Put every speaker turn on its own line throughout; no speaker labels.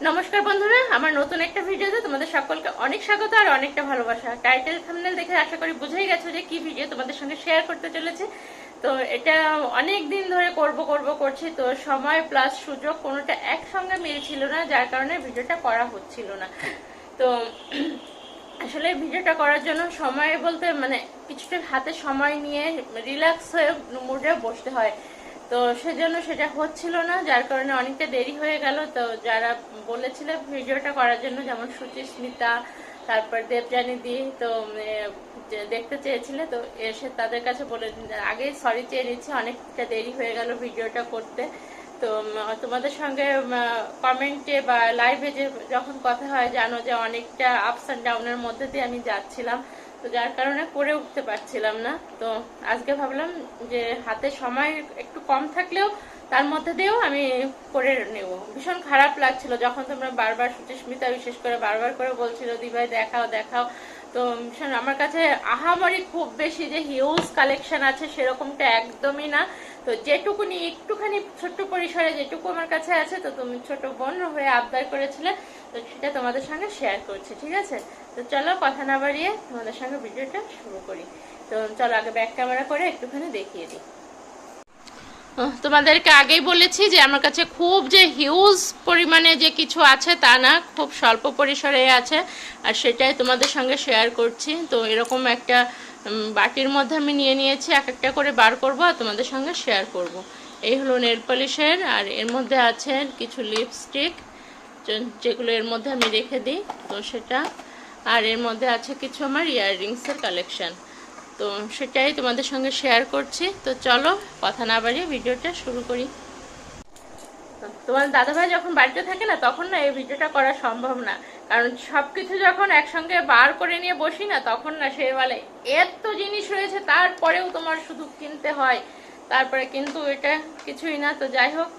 নমস্কার বন্ধুরা, আমার নতুন একটা ভিডিওতে তোমাদের সকলকে অনেক স্বাগত আর অনেকটা ভালোবাসা। টাইটেল থাম্বনেল দেখে আশা করি বুঝেই গেছো যে কি ভিডিও তোমাদের সঙ্গে শেয়ার করতে চলেছে। তো এটা অনেক দিন ধরে করছি, তো সময় প্লাস সুযোগ কোনোটা একসঙ্গে মিলছিল না, যার কারণে ভিডিওটা করা হচ্ছিল না। তো আসলে ভিডিওটা করার জন্য সময় বলতে মানে কিছুটা হাতে সময় নিয়ে রিল্যাক্স হয়ে মুডে বসতে হয়। তো সেজন্য সেটা হচ্ছিল না, যার কারণে অনেকটা দেরি হয়ে গেল। তো যারা বলেছিল ভিডিওটা করার জন্য, যেমন সুচিস্মিতা, তারপর দেবযানী দি, তো দেখতে চেয়েছিলে, তো এসে তাদের কাছে বলে আগেই সরি চেয়ে নিচ্ছি, অনেকটা দেরি হয়ে গেল ভিডিওটা করতে। তো তোমাদের সঙ্গে কমেন্টে বা লাইভে যে যখন কথা হয়, জানো যে অনেকটা আপস অ্যান্ড ডাউনের মধ্যে দিয়ে আমি যাচ্ছিলাম, তো যার কারণে করে উঠতে পারছিলাম না। তো আজকে ভাবলাম যে হাতে সময় একটু কম থাকলেও তার মধ্যে দিয়েও আমি করে নেব। ভীষণ খারাপ লাগছিল যখন তোমরা বারবার, সুচিস্মিতা বিশেষ করে বারবার করে বলছিল দিভাই দেখাও দেখাও। তো ভীষণ আমার কাছে আহামরি খুব বেশি যে হিউজ কালেকশন আছে সেরকমটা একদমই না। তো যেটুকুনি একটুখানি ছোট্ট পরিসরে যেটুকু আমার কাছে আছে, তো তুমি ছোট বোন হয়ে আবদার করেছিলে, তো সেটা তোমাদের সঙ্গে শেয়ার করছি, ঠিক আছে? তো চলো কথা না বাড়িয়ে তোমাদের সঙ্গে ভিডিওটা শুরু করি। তো চলো আগে ব্যাক ক্যামেরা করে একটুখানি দেখিয়ে দিই। তোমাদেরকে আগেই বলেছি যে আমার কাছে খুব যে হিউজ পরিমাণে যে কিছু আছে তা না, খুব স্বল্প পরিসরে আছে, আর সেটাই তোমাদের সঙ্গে শেয়ার করছি। তো এরকম একটা বাটির মধ্যে আমি নিয়ে নিয়েছি, এক একটা করে বার করব আর তোমাদের সঙ্গে শেয়ার করব। এই হলো নেল পলিশের, আর এর মধ্যে আছে কিছু লিপস্টিক যেগুলো এর মধ্যে আমি রেখে দিই, তো সেটা। আর এর মধ্যে আছে কিছু আমার ইয়াররিংসের কালেকশন, তো সেটাই তোমাদের সঙ্গে শেয়ার করছি। তো চলো কথা না বাড়িয়ে ভিডিওটা শুরু করি। তোমার দাদাভাই যখন বাড়িতে থাকে না, তখন না এই ভিডিওটা করা সম্ভব না, কারণ সবকিছু যখন একসঙ্গে বার করে নিয়ে বসি না, তখন না সে বলে এত জিনিস রয়েছে তারপরেও তোমার শুধু কিনতে হয়, তারপরে কিন্তু এটা কিছুই না। তো যাই হোক,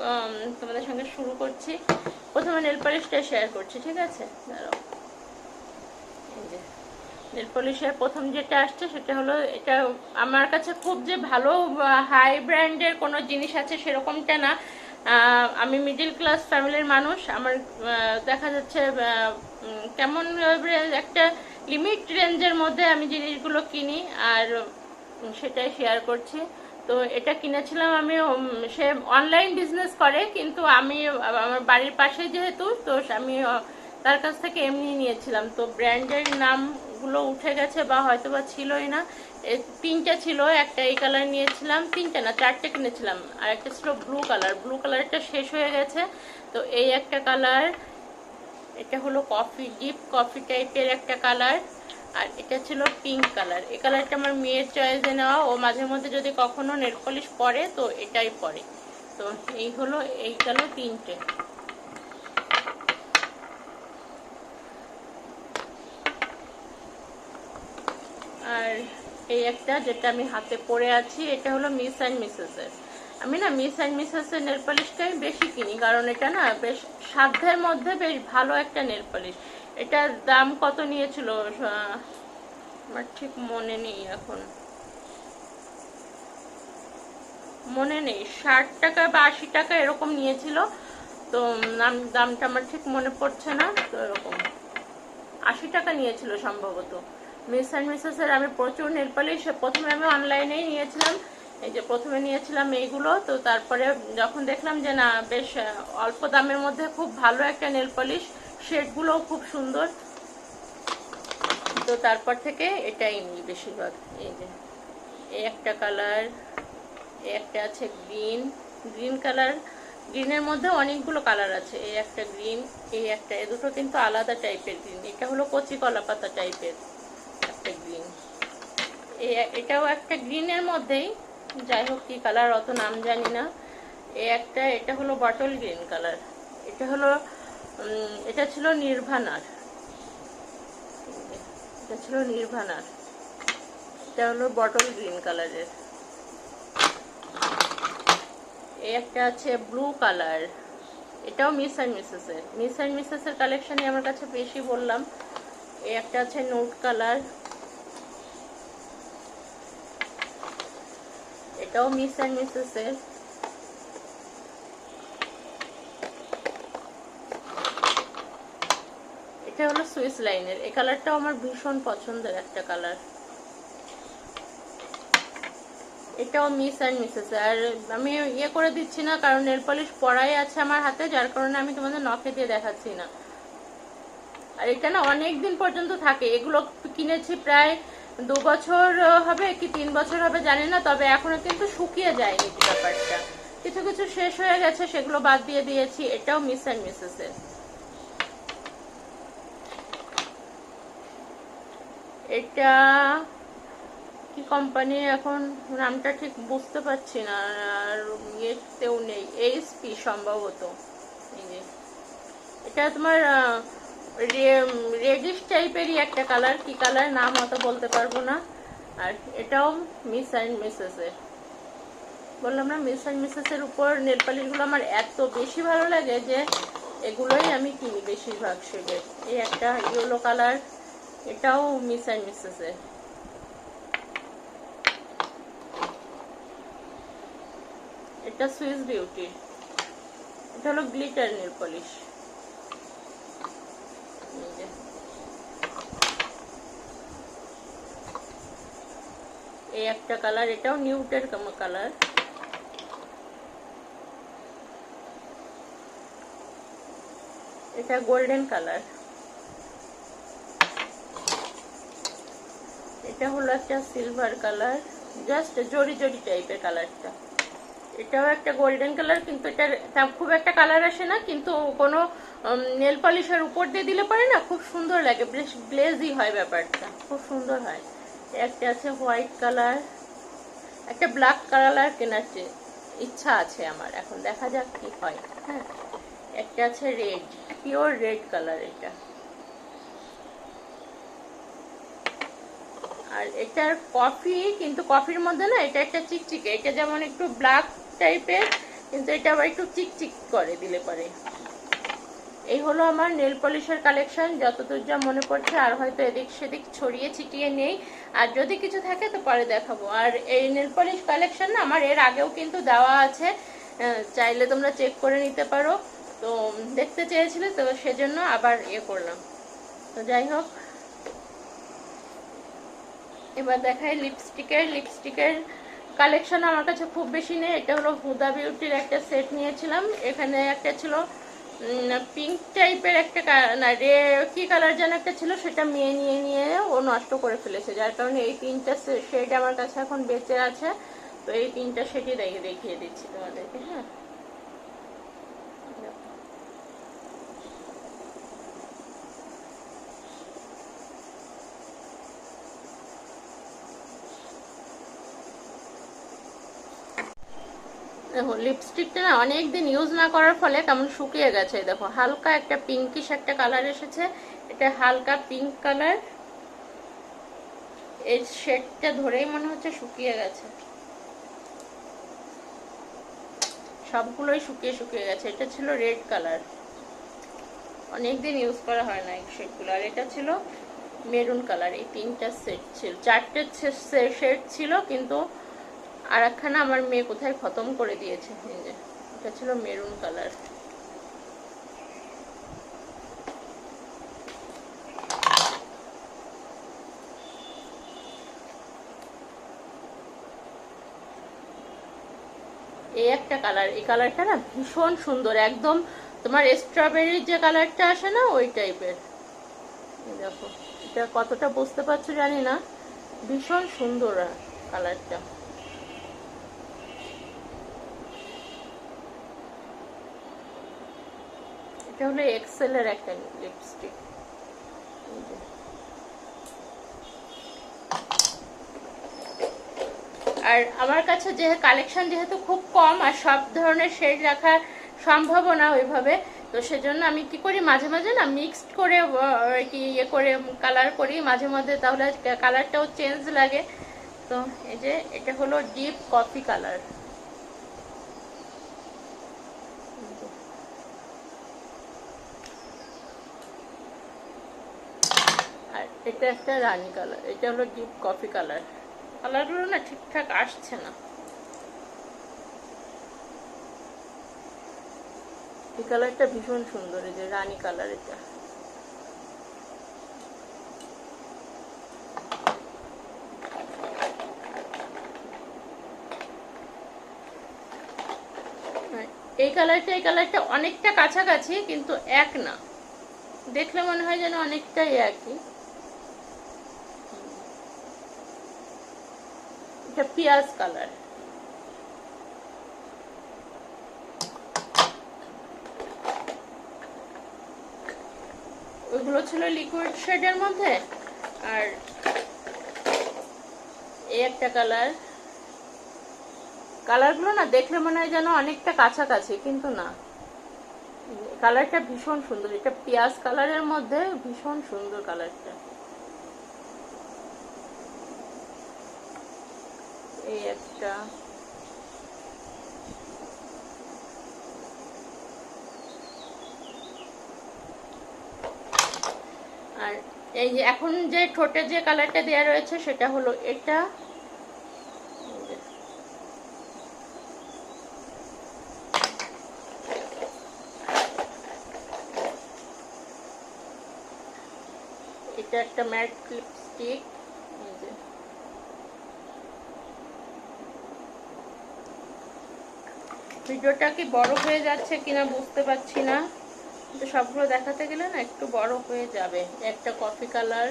তোমাদের সঙ্গে শুরু করছি। প্রথমে নেল পলিশটা শেয়ার করছি, ঠিক আছে? দাঁড়াও, এই যে নেল পলিশের প্রথম যেটা আসছে সেটা হলো, এটা আমার কাছে খুব যে ভালো হাই ব্র্যান্ডের কোনো জিনিস আছে সেরকমটা না। আমি মিডল ক্লাস ফ্যামিলির মানুষ, আমার দেখা যাচ্ছে কেমন একটা লিমিট রেঞ্জের মধ্যে আমি জিনিসগুলো কিনি, আর সেটাই শেয়ার করছি। তো এটা কিনেছিলাম আমি, সে অনলাইন বিজনেস করে, কিন্তু আমি আমার বাড়ির পাশে যেহেতু, তো আমি তার কাছ থেকে এমনি নিয়েছিলাম। তো ব্র্যান্ডের নামগুলো উঠে গেছে বা হয়তো বা ছিলই না। তিনটা ছিল, একটা এই কালার নিয়েছিলাম, তিনটা না চারটে কিনেছিলাম, আর একটা ছিল ব্লু কালার, ব্লু কালারটা শেষ হয়ে গেছে। তো এই একটা কালার, এটা হলো কফি, ডিপ কফি টাইপের একটা কালার, আর এটা ছিল পিঙ্ক কালার। এই কালারটা আমার মেয়ের চয়েসে নেওয়া, ও মাঝে মধ্যে যদি কখনো নেল পলিশ পরে তো এটাই পরে। তো এই হলো, এই গেল তিনটে। আর এই একটা যেটা আমি হাতে পরে আছি, এটা হলো মিস অ্যান্ড মিসেসের। আমি না মিস অ্যান্ড মিসেসের নেল পলিশটাই বেশি কিনি, কারণ এটা না বেশ সাধ্যের মধ্যে বেশ ভালো একটা নেল পলিশ। এটার দাম কত নিয়েছিল আমার ঠিক মনে নেই, এখন মনে নেই, 60 টাকা বা 80 টাকা এরকম নিয়েছিল। তো দামটা আমার ঠিক মনে পড়ছে না, তো এরকম 80 টাকা নিয়েছিল সম্ভবত। মিস অ্যান্ড মিসেসের আমি প্রচুর নেল পলিশ প্রথমে আমি অনলাইনেই নিয়েছিলাম, এই যে প্রথমে নিয়েছিলাম এইগুলো। তো তারপরে যখন দেখলাম যে না বেশ অল্প দামের মধ্যে খুব ভালো একটা নেল পলিশ, শেডগুলোও খুব সুন্দর, তো তারপর থেকে এটাই নিই বেশিরভাগ। এই যে এই একটা কালার, এই একটা আছে গ্রিন, গ্রিন কালার, গ্রিনের মধ্যে অনেকগুলো কালার আছে। এই একটা গ্রিন, এই একটা, এই দুটো কিন্তু আলাদা টাইপের গ্রিন। এটা হলো কচি কলা পাতা টাইপের একটা গ্রিন। এটাও একটা গ্রিনের মধ্যেই, যাই হোক কি কালার অত নাম জানি না। এই একটা, এটা হলো বটল গ্রিন কালার। এটা হলো এটা ছিল নির্ভানার, এটা ছিল নির্ভানার। এটা হলো বটল গ্রিন কালারের। এই একটা আছে ব্লু কালার, এটাও মিস অ্যান্ড মিসেসের। মিস অ্যান্ড মিসেসের কালেকশনই আমার কাছে বেশি বললাম। এই একটা আছে নোট কালার, এটাও মিস অ্যান্ড মিসেসের। এটা হলো সুইস লাইনের। এই কালারটাও আমার ভীষণ পছন্দের একটা কালার। এটাও মিস অ্যান্ড মিসেস। আর আমি ইয়ে করে দিচ্ছি না কারণ নেল পলিশ পরাই আছে আমার হাতে, যার কারণে আমি তোমাদের নখে দিয়ে দেখাচ্ছি না। আর এটা না অনেক দিন পর্যন্ত থাকে। এগুলো কিনেছি প্রায় 2 বছর হবে কি 3 বছর হবে জানি না, তবে এখনো কিন্তু শুকিয়ে যায়নি ব্যাপারটা। কিছু কিছু শেষ হয়ে গেছে, সেগুলো বাদ দিয়ে দিয়েছি। এটাও মিস অ্যান্ড মিসেস এর। এটা কি কোম্পানি এখন নামটা ঠিক বুঝতে পারছি না, আর ইয়েতেও নেই, এইচপি সম্ভবত। এটা তোমার রেডিশ টাইপেরই একটা কালার, কি কালার নাম অত বলতে পারবো না। আর এটাও মিস অ্যান্ড মিসেস এর। বললাম না, মিস অ্যান্ড মিসেস এর উপর নেল পালিশগুলো আমার এত বেশি ভালো লাগে যে এগুলোই আমি কিনি বেশিরভাগ শেডের। এই একটা ইয়েলো কালার, এটাও মিস অ্যান্ড মিসেস এর। এটা সুইস বিউটি, এটা হলো গ্লিটার নেল পলিশ। এই একটা কালার, এটাও নিউটের কালার। এটা গোল্ডেন কালার। এটা হলো একটা সিলভার কালার, জাস্ট জরি জরি টাইপের কালারটা। এটাও একটা গোল্ডেন কালার, কিন্তু এটা খুব একটা কালার আসে না, কিন্তু কোনো নেল পলিশের উপর দিয়ে দিলে পারে না খুব সুন্দর লাগে, বেশ গ্লেজি হয় ব্যাপারটা, খুব সুন্দর হয়। একটা আছে হোয়াইট কালার, একটা ব্ল্যাক কালার কেনার ইচ্ছা আছে আমার, এখন দেখা যাক কি হয়। হ্যাঁ, একটা আছে রেড, পিওর রেড কালার এটা। আর এটার কফি, কিন্তু কফির মধ্যে না এটা একটা চিকচিকে, এটা যেমন একটু ব্ল্যাক টাইপের, কিন্তু এটা আবার একটু চিকচিক করে দিলে পরে। এই হলো আমার নেল পলিশের কালেকশন, যতদূর যা মনে পড়ছে, আর হয়তো এদিক সেদিক ছড়িয়ে ছিটিয়ে নেই, আর যদি কিছু থাকে তো পরে দেখাবো। আর এই নেল পলিশ কালেকশন না আমার এর আগেও কিন্তু দেওয়া আছে, চাইলে তোমরা চেক করে নিতে পারো। তো দেখতে চেয়েছিলে তো সেজন্য আবার ইয়ে করলাম। তো যাই হোক, এবার দেখাই লিপস্টিকের কালেকশন আমার কাছে খুব বেশি নেই। এটা হলো হুদা বিউটির একটা সেট নিয়েছিলাম। এখানে একটা ছিল পিঙ্ক টাইপের একটা, না কি কালার যেন একটা ছিল, সেটা মেয়ে নিয়ে ও নষ্ট করে ফেলেছে, যার কারণে এই 3টা শেড আমার কাছে এখন বেঁচে আছে। তো এই 3টা শেডই দেখিয়ে দিচ্ছি তোমাদেরকে। হ্যাঁ, দেখো লিপস্টিকটা না অনেকদিন ইউজ না করার ফলে কেমন শুকিয়ে গেছে। দেখো হালকা একটা পিঙ্কিশ একটা কালার এসেছে, এটা হালকা পিঙ্ক কালার। এই শেডটা ধরেই মনে হচ্ছে শুকিয়ে গেছে, সবগুলোই শুকিয়ে গেছে। এটা ছিল রেড কালার, অনেকদিন ইউজ করা হয় না এই শেডগুলো। আর এটা ছিল মেরুন কালার। এই 3টা সেট ছিল, 4টে শেড ছিল, কিন্তু আর একখানা আমার মেয়ে কোথায় খতম করে দিয়েছে। এটা ছিল মেরুন কালার। এই একটা কালার, এই কালারটা না ভীষণ সুন্দর, একদম তোমার স্ট্রবেরির যে কালারটা আসে না ওই টাইপের। দেখো এটা কতটা বুঝতে পারছো জানি না, ভীষণ সুন্দর কালারটা। এটা হলো এক্সেল এর একটা লিপস্টিক। আর আমার কাছে কালেকশন যেহেতু খুব কম, আর সব ধরনের শেড রাখা সম্ভব না ওইভাবে, তো সেজন্য আমি কি করি, মাঝে মাঝে না মিক্সড করে কি ইয়ে করে কালার করি মাঝে মধ্যে, তাহলে কালারটাও চেঞ্জ লাগে। তো এই যে এটা হলো ডিপ কফি কালার। আর এটা একটা রানী কালার, এটা হলো ডিপ কফি কালার। কালারগুলো না ঠিকঠাক আসছে না। এই কালারটা ভীষণ সুন্দর, এই যে রানী কালার এটা। এই কালারটা অনেকটা কাছাকাছি, কিন্তু এক না, দেখলে মনে হয় যেন অনেকটাই একই। এটা পিঁয়াজ কালার। ওইগুলো ছিল লিকুইড শেডের মধ্যে। আর এই একটা কালার, কালারগুলো না দেখলে মনে হয় যেন অনেকটা কাছাকাছি, কিন্তু না, কালারটা ভীষণ সুন্দর। এটা পেঁয়াজ কালারের মধ্যে ভীষণ সুন্দর কালারটা। এই একটা, আর এই যে এখন যে ঠোঁটে যে কালারটা দেওয়া রয়েছে সেটা হলো এটা। এটা একটা ম্যাট লিপস্টিক। ভিডিওটা কি বড় হয়ে যাচ্ছে কিনা বুঝতে পারছি না, কিন্তু সবগুলো দেখাতে গেলে না একটু বড় হয়ে যাবে। একটা কফি কালার,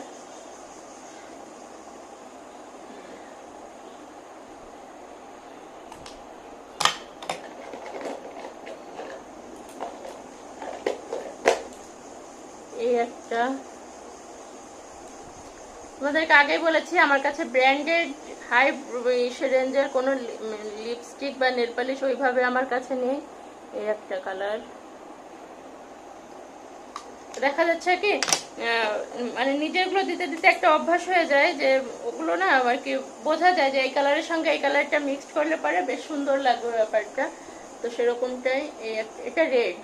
এই একটা। তোমাদেরকে আগেই বলেছি আমার কাছে ব্র্যান্ডেড হাই রেঞ্জের কোনো লিপস্টিক বা নেল পালিশ ওইভাবে আমার কাছে নেই। এই একটা কালার। দেখা যাচ্ছে কি মানে নিজেরগুলো দিতে দিতে একটা অভ্যাস হয়ে যায়, যে ওগুলো না আর কি বোঝা যায় যে এই কালারের সঙ্গে এই কালারটা মিক্সড করলে পারে বেশ সুন্দর লাগবে ব্যাপারটা। তো সেরকমটাই এটা রেড,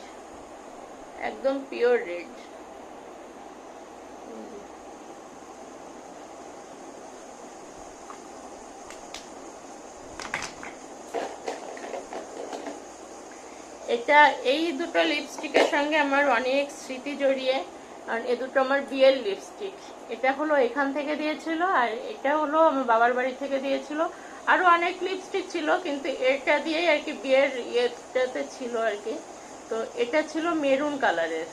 একদম পিওর রেড। এটা এই দুটো লিপস্টিকের সঙ্গে আমার অনেক স্মৃতি জড়িয়ে, কারণ এ দুটো আমার বিয়ের লিপস্টিক। এটা হলো এখান থেকে দিয়েছিল, আর এটা হলো আমার বাবার বাড়ি থেকে দিয়েছিল। আরো অনেক লিপস্টিক ছিল, কিন্তু এটা দিয়েই আর কি বিয়ের ইয়েটাতে ছিল আর কি। তো এটা ছিল মেরুন কালারের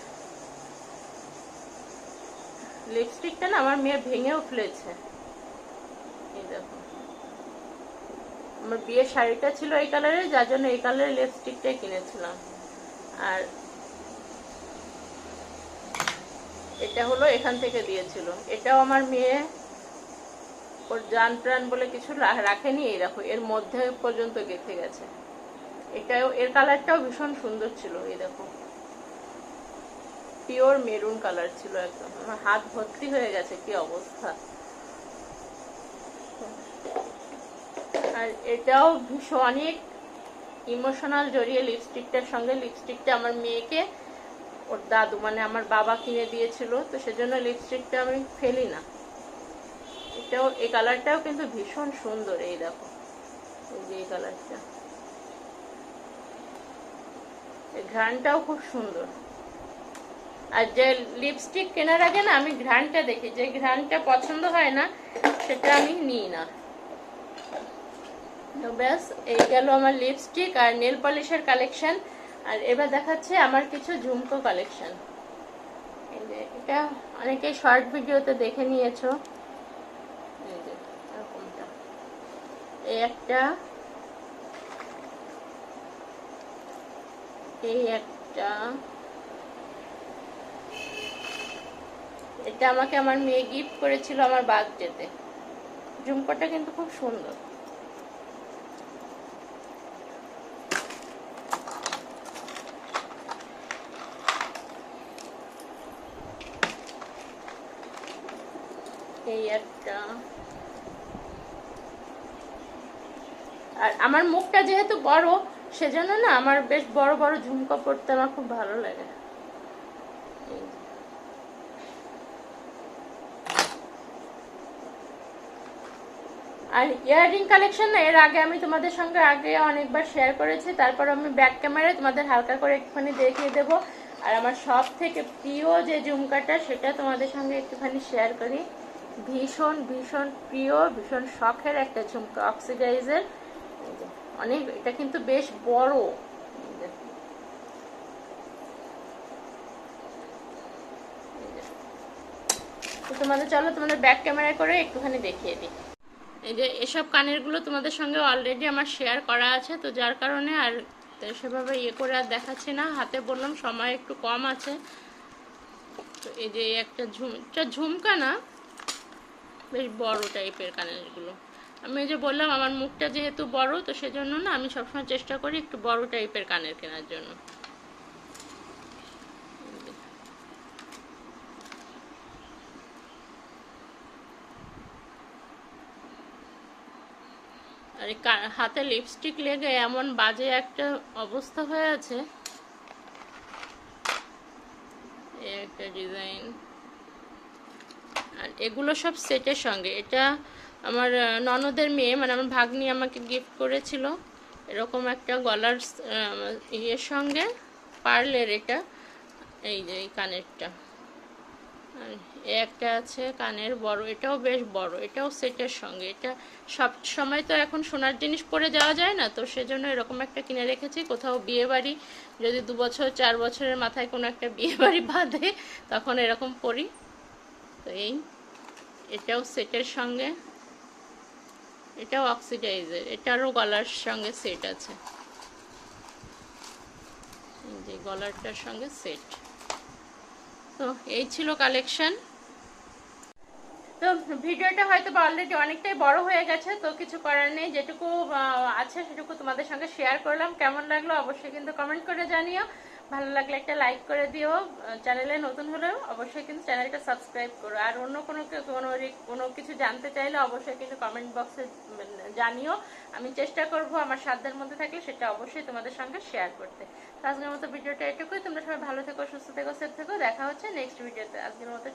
লিপস্টিকটা, না আমার মেয়ে ভেঙেও ফেলেছে। এই দেখো, আমার বিয়ের শাড়িটা ছিল এই কালারের, যার জন্য এই কালারের লিপস্টিকটাই কিনেছিলাম। আর এটা হলো এখান থেকে দিয়েছিল। এটাও আমার মেয়ে ওর জান প্রাণ বলে কিছু রাখেনি, এই দেখো এর মধ্যে পর্যন্ত গেঁথে গেছে। এটাও, এর কালারটাও ভীষণ সুন্দর ছিল। এই দেখো পিওর মেরুন কালার ছিল একদম, আমার হাত ভর্তি হয়ে গেছে, কি অবস্থা। আর এটাও ভীষণ অনেক ইমোশনাল জড়িয়ে লিপস্টিকটার সঙ্গে। লিপস্টিকটা আমার মেয়েকে ওর দাদু মানে আমার বাবা কিনে দিয়েছিল, তো সেজন্য লিপস্টিকটা আমি ফেলি না। এটাও, এই কালারটাও কিন্তু ভীষণ সুন্দর। এই দেখো এই যে এই কালারটা, এই ঘ্রাণটাও খুব সুন্দর। আর যে লিপস্টিক কেনার আগে না আমি ঘ্রাণটা দেখি, যে ঘ্রাণটা পছন্দ হয় না সেটা আমি নিই না। তো ব্যাস, এই গেল আমার লিপস্টিক আর নেল পলিশের কালেকশন। আর এবার দেখাচ্ছে আমার কিছু ঝুমকো কালেকশন। এই যে এটা অনেকেই শর্ট ভিডিওতে দেখে নিয়েছো। এই যে এরকমটা, এই একটা, এই একটা, এটা আমাকে আমার মেয়ে গিফট করেছিল আমার বার্থডেতে। ঝুমকোটা কিন্তু খুব সুন্দর। এই একটা। আর আমার মুখটা যেহেতু বড়, সেজন্য না আমার বেশ বড় বড় ঝুমকো পরতে আমার খুব ভালো লাগে। আর ইয়াররিং কালেকশন না এর আগে আমি তোমাদের সঙ্গে আগে অনেকবার শেয়ার করেছি, তারপর আমি ব্যাক ক্যামেরায় তোমাদের হালকা করে একটুখানি দেখিয়ে দেবো। আর আমার সব থেকে প্রিয় যে ঝুমকাটা সেটা তোমাদের সঙ্গে একটুখানি শেয়ার করি। ভীষণ ভীষণ প্রিয়, ভীষণ শখের একটা ঝুমকা, অক্সিডাইজের। অনেক, এটা কিন্তু বেশ বড়, তোমাদের চলো তোমাদের ব্যাক ক্যামেরায় করে একটুখানি দেখিয়ে দিই। এই যে এসব কানেরগুলো তোমাদের সঙ্গে অলরেডি আমার শেয়ার করা আছে, তো যার কারণে আর সেভাবে ইয়ে করে আর দেখাচ্ছি না। হাতে বললাম সময় একটু কম আছে। তো এই যে একটা ঝুমকা না, বেশ বড় টাইপের কানেরগুলো। আমি এই যে বললাম আমার মুখটা যেহেতু বড়, তো সেজন্য না আমি সবসময় চেষ্টা করি একটু বড় টাইপের কানের কেনার জন্য। আর হাতে লিপস্টিক লেগে এমন বাজে একটা অবস্থা হয়ে আছে। এই একটা ডিজাইন, আর এগুলো সব সেটের সঙ্গে। এটা আমার ননদের মেয়ে, মানে আমার ভাগ্নি আমাকে গিফট করেছিল এরকম একটা গলার ইয়ের সঙ্গে, পার্লের। এটা এই যে এই কানেরটা, আর একটা আছে কানের বড়, এটাও বেশ বড়, এটাও সেটের সঙ্গে। এটা সব সময় তো এখন সোনার জিনিস পরে যাওয়া যায় না, তো সেজন্য এরকম একটা কিনে রেখেছি। কোথাও বিয়ে বাড়ি যদি 2 বছর 4 বছরের মাথায় কোনো একটা বিয়ে বাড়ি বাঁধে, তখন এরকম পরি। তো এই এটাও সেটের সঙ্গে, এটাও অক্সিডাইজের, এটারও গলার সঙ্গে সেট আছে। এই যে গলারটার সঙ্গে সেট। তো এই ছিল কালেকশন। তো ভিডিওটা হয়তো বা অলরেডি অনেকটাই বড় হয়ে গেছে, তো কিছু করার নেই। যেটুকু আছে সেটুকু তোমাদের সঙ্গে শেয়ার করলাম। কেমন লাগলো অবশ্যই কিন্তু কমেন্ট করে জানিও। ভালো লাগলে একটা লাইক করে দিও। চ্যানেলে নতুন হলেও অবশ্যই কিন্তু চ্যানেলটা সাবস্ক্রাইব করো। আর অন্য কোনো কিছু জানতে চাইলে অবশ্যই কিন্তু কমেন্ট বক্সে জানিও। আমি চেষ্টা করব আমার সাধ্যের মধ্যে থাকলে সেটা অবশ্যই তোমাদের সঙ্গে শেয়ার করতে। তো আজকের মতো ভিডিওটা এটুকুই। তোমরা সবাই ভালো থেকো, সুস্থ থেকো, সেফ থেকো। দেখা হচ্ছে নেক্সট ভিডিওতে। আজকের মতো